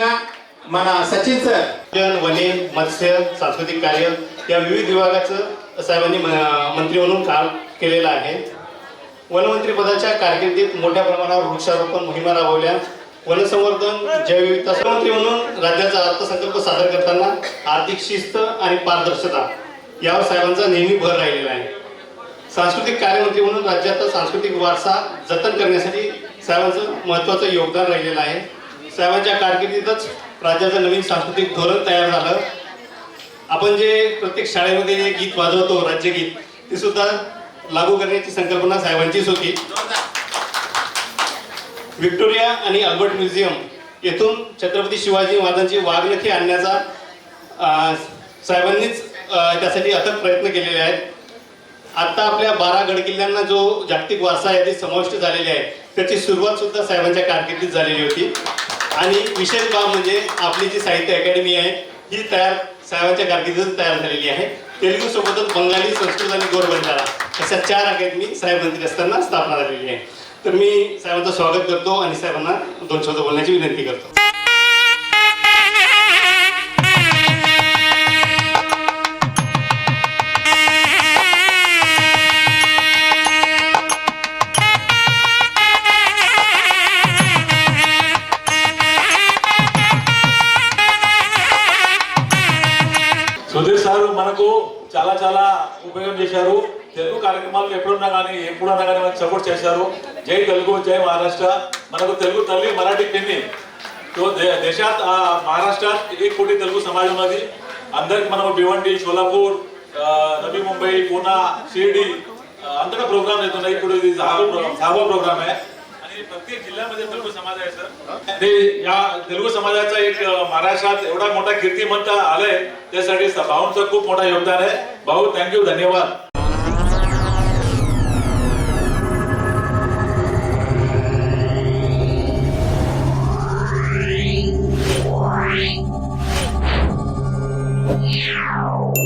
सांगा मला सचिन सर. वने, मत्स्य, सांस्कृतिक कार्य या विविध विभागाचं साहेबांनी मंत्री म्हणून काम केलेलं आहे. वनमंत्री पदाच्या कारकिर्दीत मोठ्या प्रमाणावर वृक्षारोपण मोहिमा राबवल्या. वनसंवर्धन, जैवविविधता मंत्री म्हणून राज्याचा अर्थसंकल्प सादर करताना आर्थिक शिस्त आणि पारदर्शकता यावर साहेबांचा नेहमी भर राहिलेला आहे. सांस्कृतिक कार्यमंत्री म्हणून राज्याचा सांस्कृतिक वारसा जतन करण्यासाठी साहेबांचं महत्त्वाचं योगदान राहिलेलं आहे. साहेबांच्या कारकिर्दीतच राज्याचं नवीन सांस्कृतिक धोरण तयार झालं. आपण जे प्रत्येक शाळेमध्ये जे गीत वाजवतो राज्यगीत, ते सुद्धा लागू करण्याची संकल्पना साहेबांचीच होती. व्हिक्टोरिया आणि अल्बर्ट म्युझियम येथून छत्रपती शिवाजी महाराजांची वाघनखे आणण्याचा साहेबांनीच त्यासाठी अथक प्रयत्न केलेले आहेत. आता आपल्या 12 गडकिल्ल्यांना जो जागतिक वारसा यादीत समाविष्ट झालेले आहे, त्याची सुरुवात सुद्धा साहेबांच्या कारकिर्दीत झालेली होती. आणि विशेष बाब म्हणजे आपली जी साहित्य अकॅडमी आहे ही साहेबांच्या कारकिर्दीत तयार झालेली आहे. तेलुगू सोबतच बंगाली, संस्कृत आणि गोड बंजारा अशा 4 अकॅडमी साहेब मंत्री असताना स्थापना झालेली आहे. तर मी साहेबांचं स्वागत करतो आणि साहेबांना 2 शब्द बोलण्याची विनंती करतो. సుధీర్ సారు మనకు చాలా చాలా ఉపయోగం చేశారు. తెలుగు కార్యక్రమాలు ఎప్పుడున్నా కానీ ఎప్పుడన్నా కానీ మనకు సపోర్ట్ చేశారు. జై తెలుగు, జై महाराष्ट्र. మనకు తెలుగు తల్లి मराठी पिन्नी. तो देशात महाराष्ट्रात 1 कोटी तेलुगू समाज मध्ये అందరికి మనం भिवंडी, सोलापूर, नवी मुंबई, पुणे, शिर्डी अंतटा प्रोग्राम येतो. ఇప్పుడు ఇది सहावा प्रोग्राम आहे आणि प्रत्येक जिल्ह्यामध्ये तेलुगू समाज आहे सर. ते या तेलुगू समाजाचा एक महाराष्ट्रात एवढा मोठा कीर्तिमंत आलाय, त्यासाठी भाऊंचं खूप मोठा योगदान आहे. भाऊ थँक्यू, धन्यवाद. Yeah.